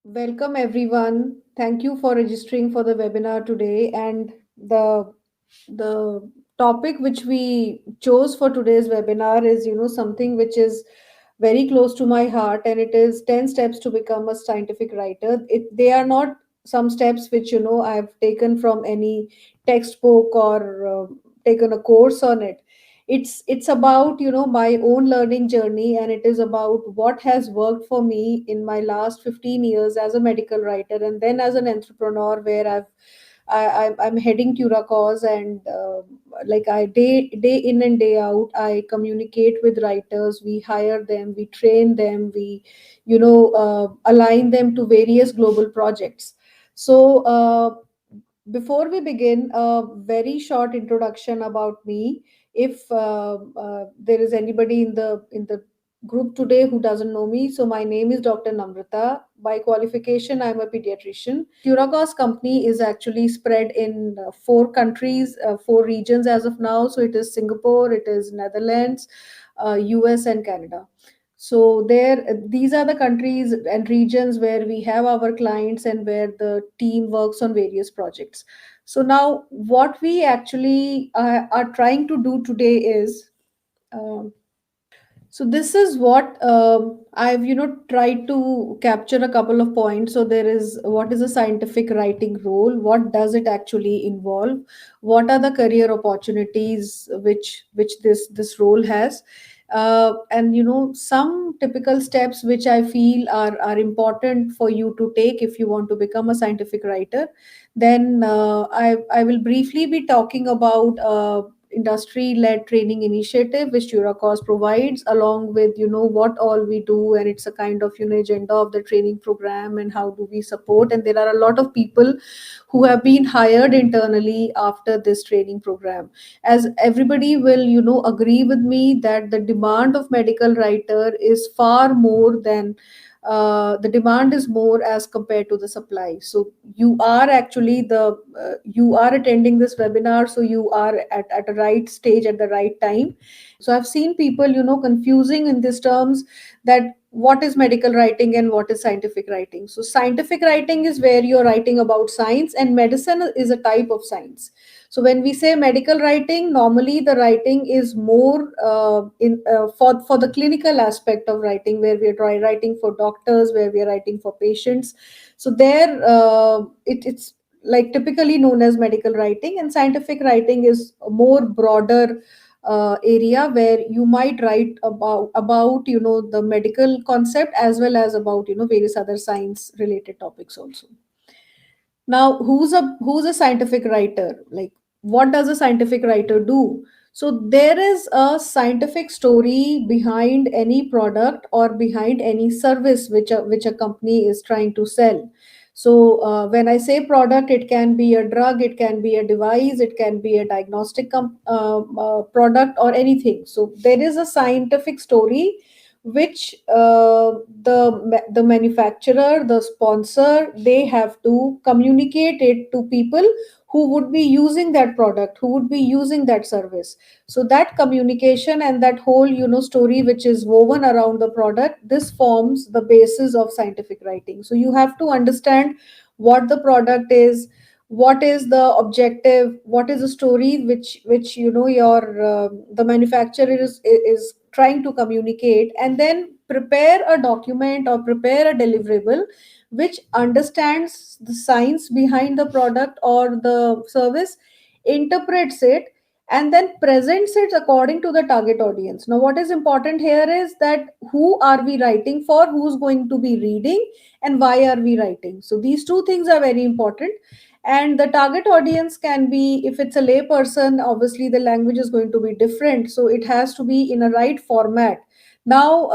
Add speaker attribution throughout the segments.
Speaker 1: Welcome everyone. Thank you for registering for the webinar today. And the topic which we chose for today's webinar is, something which is very close to my heart, and it is 10 steps to become a scientific writer. They are not some steps which, I've taken from any textbook or taken a course on it. It's about, my own learning journey, and it is about what has worked for me in my last 15 years as a medical writer and then as an entrepreneur, where I'm heading Turacoz, and like I day in and day out, I communicate with writers. We hire them, we train them, we align them to various global projects. So before we begin, a very short introduction about me. If there is anybody in the group today who doesn't know me, so my name is Dr. Namrata. By qualification, I'm a pediatrician. Turacoz company is actually spread in four countries, four regions as of now. So it is Singapore, it is Netherlands, US, and Canada. So these are the countries and regions where we have our clients and where the team works on various projects. So now what we actually are trying to do today is, um, so this is what I've tried to capture a couple of points. So there is, what is a scientific writing role? What does it actually involve? What are the career opportunities which this role has? And some typical steps which I feel are important for you to take if you want to become a scientific writer. Then I will briefly be talking about industry-led training initiative which Turacoz provides, along with what all we do, and it's a kind of agenda of the training program and how do we support. And there are a lot of people who have been hired internally after this training program. As everybody will agree with me that the demand of medical writer is far more than the demand is more as compared to the supply. So you are attending this webinar, so you are at a right stage at the right time. So I've seen people confusing in these terms, that what is medical writing and what is scientific writing. So scientific writing is where you're writing about science, and medicine is a type of science. So when we say medical writing, normally the writing is more in for the clinical aspect of writing, where we are writing for doctors, where we are writing for patients. So it's like typically known as medical writing, and scientific writing is a more broader area, where you might write about the medical concept, as well as about various other science related topics also. Now, who's a scientific writer? Like, what does a scientific writer do? So there is a scientific story behind any product or behind any service which a company is trying to sell. So when I say product, it can be a drug, it can be a device, it can be a diagnostic product, or anything. So there is a scientific story which the manufacturer, the sponsor, they have to communicate it to people who would be using that product, who would be using that service. So that communication and that whole story which is woven around the product, this forms the basis of scientific writing. So you have to understand what the product is, what is the objective, what is the story which your the manufacturer is trying to communicate, and then prepare a document or prepare a deliverable which understands the science behind the product or the service, interprets it, and then presents it according to the target audience. Now what is important here is that who are we writing for, who's going to be reading, and why are we writing. So these two things are very important. And the target audience can be, if it's a lay person, obviously the language is going to be different, so it has to be in a right format. Now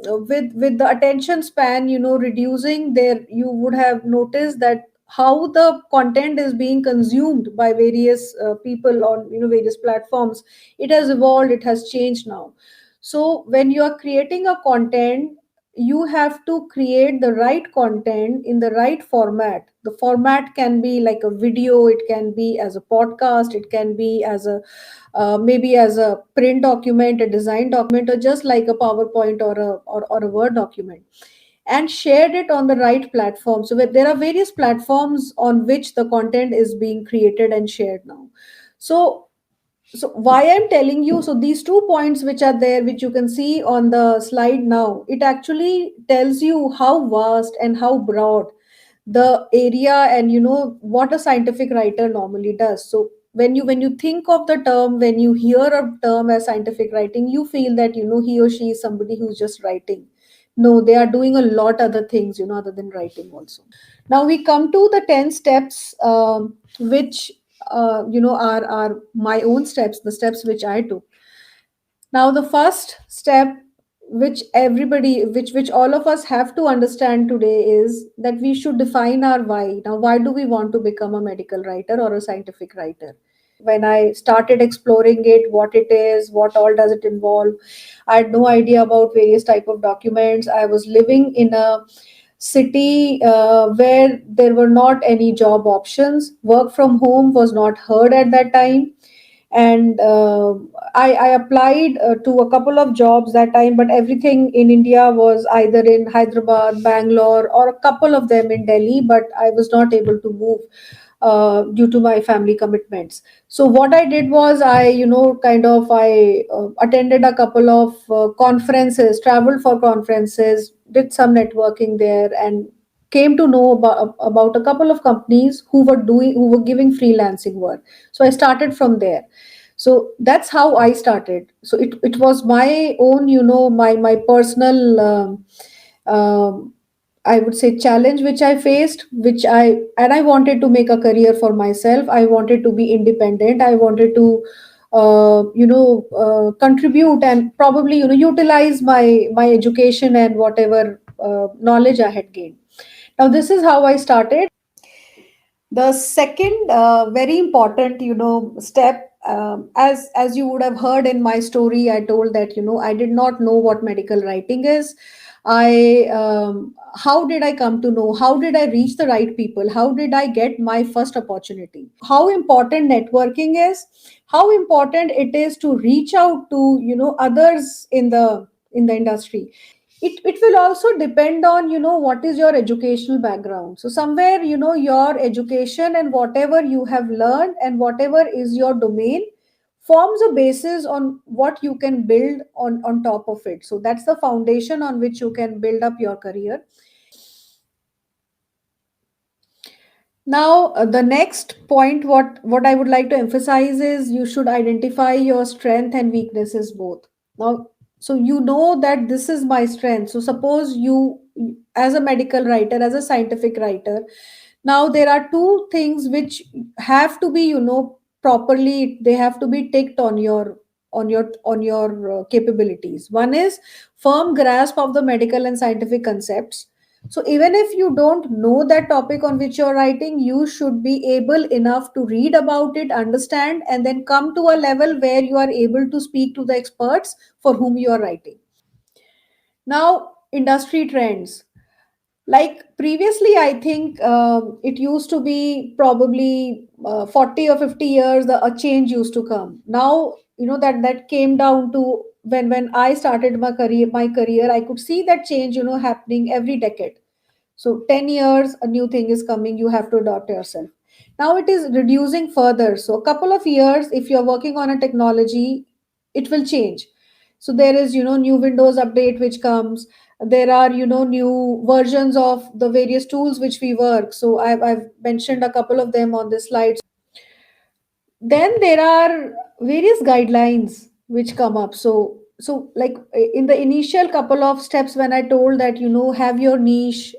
Speaker 1: with the attention span reducing, there you would have noticed that how the content is being consumed by various people on various platforms. It has evolved, it has changed now. So when you are creating a content, you have to create the right content in the right format. The format can be like a video, it can be as a podcast, it can be as a maybe as a print document, a design document, or just like a PowerPoint or a word document. and shared it on the right platform. So there are various platforms on which the content is being created and shared now. So so why I'm telling you, so these 2 points which are there, which you can see on the slide now, it actually tells you how vast and how broad the area, and what a scientific writer normally does. So when you think of the term, when you hear a term as scientific writing, you feel that he or she is somebody who's just writing. No, they are doing a lot other things, other than writing also. Now we come to the 10 steps, which are my own steps, the steps which I took. Now the first step, which all of us have to understand today, is that we should define our why. Now, why do we want to become a medical writer or a scientific writer? When I started exploring it, what it is, what all does it involve, I had no idea about various type of documents. I was living in a city where there were not any job options. Work from home was not heard at that time, and I applied to a couple of jobs that time, but everything in India was either in Hyderabad, Bangalore, or a couple of them in Delhi, but I was not able to move due to my family commitments. So what I did was, I attended a couple of conferences, traveled for conferences, did some networking there, and came to know about a couple of companies who were giving freelancing work. So I started from there. So that's how I started. So it was my own, my personal I would say challenge which I faced, and I wanted to make a career for myself. I wanted to be independent. I wanted to contribute and probably utilize my education and whatever knowledge I had gained. Now this is how I started. The second very important step, as you would have heard in my story, I told that I did not know what medical writing is. I How did I come to know? How did I reach the right people? How did I get my first opportunity? How important networking is, how important it is to reach out to others in the industry. It will also depend on what is your educational background. So somewhere your education and whatever you have learned and whatever is your domain forms a basis on what you can build on top of it. So that's the foundation on which you can build up your career. Now, the next point, what I would like to emphasize is you should identify your strength and weaknesses both. Now, so you know that this is my strength. So suppose you, as a medical writer, as a scientific writer, now there are two things which have to be, properly. They have to be ticked on your capabilities. One is firm grasp of the medical and scientific concepts. So even if you don't know that topic on which you're writing, you should be able enough to read about it, understand, and then come to a level where you are able to speak to the experts for whom you are writing. Now, industry trends. Like previously, I think it used to be probably 40 or 50 years, a change used to come. Now, that came down to when I started my career, I could see that change, happening every decade. So 10 years, a new thing is coming, you have to adopt yourself. Now it is reducing further. So a couple of years, if you're working on a technology, it will change. So there is, new Windows update which comes. There are, new versions of the various tools which we work. So I've mentioned a couple of them on this slide. Then there are various guidelines which come up. So like in the initial couple of steps, when I told that have your niche,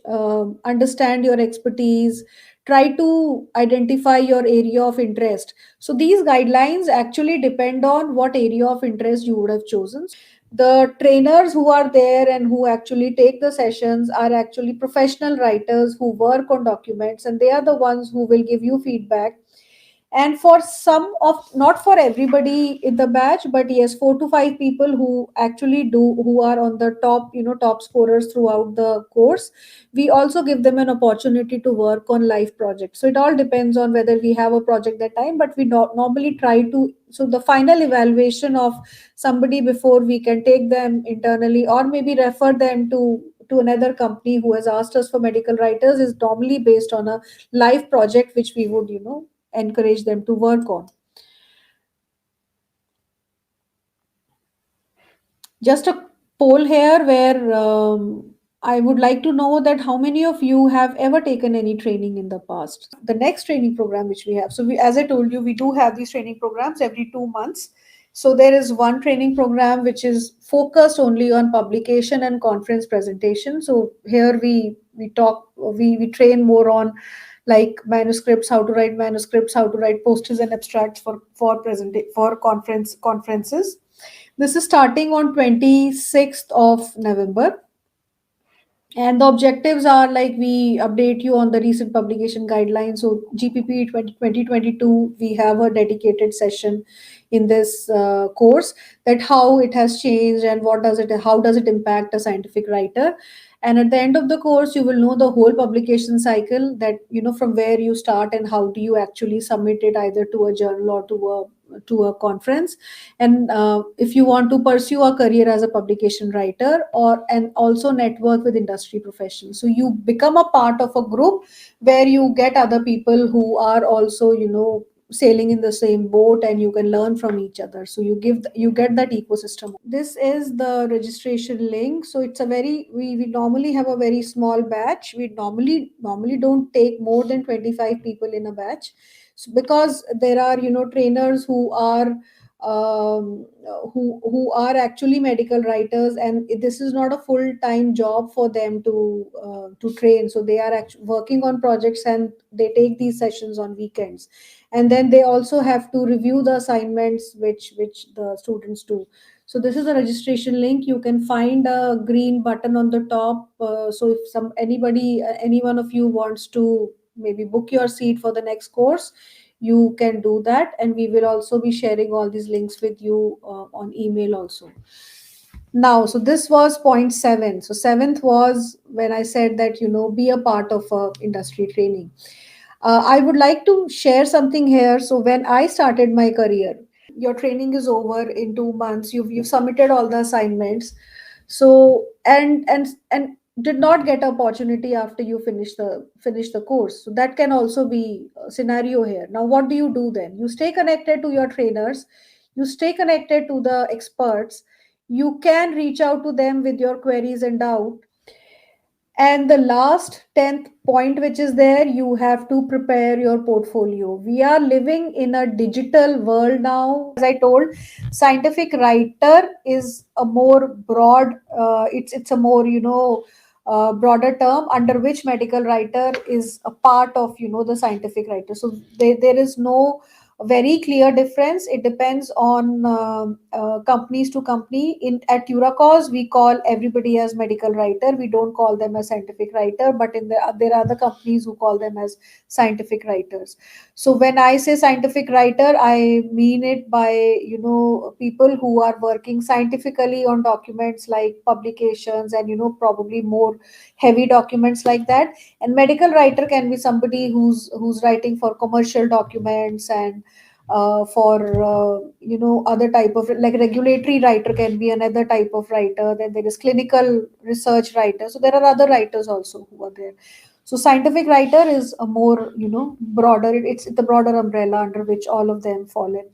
Speaker 1: understand your expertise, try to identify your area of interest. So these guidelines actually depend on what area of interest you would have chosen. The trainers who are there and who actually take the sessions are actually professional writers who work on documents, and they are the ones who will give you feedback. And for some of, not for everybody in the batch, but yes, 4 to 5 people who actually do, who are on the top, top scorers throughout the course, we also give them an opportunity to work on live projects. So it all depends on whether we have a project that time, but we normally try to, so the final evaluation of somebody before we can take them internally or maybe refer them to to another company who has asked us for medical writers is normally based on a live project which we would, encourage them to work on. Just a poll here where I would like to know that how many of you have ever taken any training in the past. The next training program which we have. So we, as I told you, we do have these training programs every 2 months. So there is one training program which is focused only on publication and conference presentation. So here we train more on like manuscripts, how to write manuscripts, how to write posters and abstracts for conferences. This is starting on 26th of November. And the objectives are like we update you on the recent publication guidelines. So GPP 2022, we have a dedicated session in this course, that how it has changed and how does it impact a scientific writer. And at the end of the course, you will know the whole publication cycle, that from where you start and how do you actually submit it either to a journal or to a conference. And if you want to pursue a career as a publication writer, or and also network with industry professionals, so you become a part of a group where you get other people who are also sailing in the same boat, and you can learn from each other. So you get that ecosystem. This is the registration link. So it's a very we normally have a very small batch. We normally don't take more than 25 people in a batch. So because there are trainers who are actually medical writers, and this is not a full time job for them to train. So they are actually working on projects, and they take these sessions on weekends, and then they also have to review the assignments which the students do. So this is a registration link. You can find a green button on the top. So if any one of you wants to maybe book your seat for the next course, you can do that, and we will also be sharing all these links with you on email also. Now, so this was point 7. So seventh was when I said that be a part of industry training. I would like to share something here. So when I started my career, your training is over in 2 months. You've submitted all the assignments. So and did not get opportunity after you finish the course. So that can also be a scenario here. Now, what do you do then? You stay connected to your trainers. You stay connected to the experts. You can reach out to them with your queries and doubt. And the last 10th point, which is there, you have to prepare your portfolio. We are living in a digital world now. As I told, scientific writer is a more broad, it's a more, broader term under which medical writer is a part of, the scientific writer. So there is no very clear difference. It depends on companies to company. At Turacoz, we call everybody as medical writer. We don't call them as scientific writer, but there are other companies who call them as scientific writers. So when I say scientific writer, I mean it by people who are working scientifically on documents like publications, and probably more heavy documents like that. And medical writer can be somebody who's writing for commercial documents, and for other type of, like, regulatory writer can be another type of writer. Then there is clinical research writer. So there are other writers also who are there. So scientific writer is a more broader, it's the broader umbrella under which all of them fall in.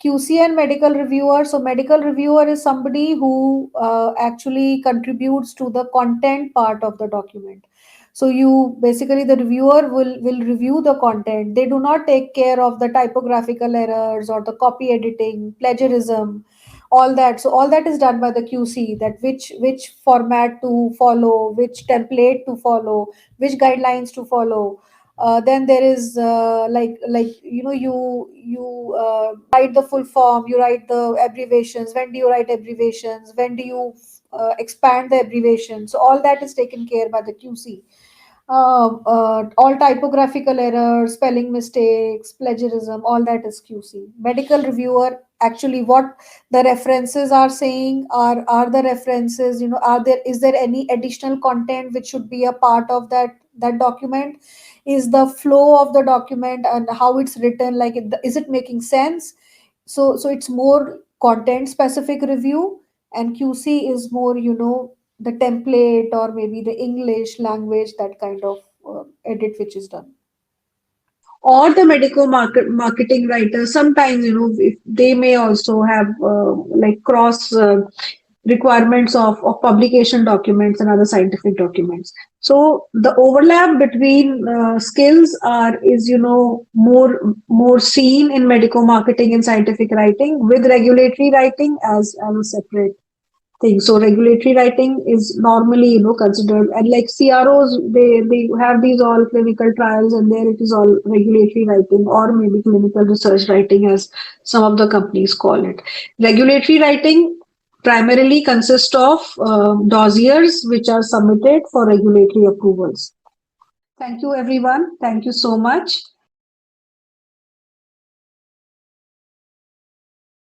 Speaker 1: QC and medical reviewer. So medical reviewer is somebody who actually contributes to the content part of the document. So you basically, the reviewer will review the content. They do not take care of the typographical errors or the copy editing, plagiarism, all that. So all that is done by the QC, that which format to follow, which template to follow, which guidelines to follow. Then there is you write the full form, you write the abbreviations. When do you write abbreviations? When do you expand the abbreviation? So all that is taken care by the QC. All typographical errors, spelling mistakes, plagiarism, all that is QC. Medical reviewer, actually what the references are saying, are the references, is there any additional content which should be a part of that document? Is the flow of the document and how it's written, like, is it making sense? So it's more content specific review, and QC is more the template or maybe the English language, that kind of edit which is done.
Speaker 2: Or the medical marketing writers, sometimes, if they may also have like cross requirements of publication documents and other scientific documents. So the overlap between skills are is more seen in medical marketing and scientific writing, with regulatory writing as a separate thing. So regulatory writing is normally, considered, and like CROs, they have these all clinical trials, and there it is all regulatory writing, or maybe clinical research writing, as some of the companies call it. Regulatory writing primarily consists of dossiers which are submitted for regulatory approvals. Thank you, everyone. Thank you so much.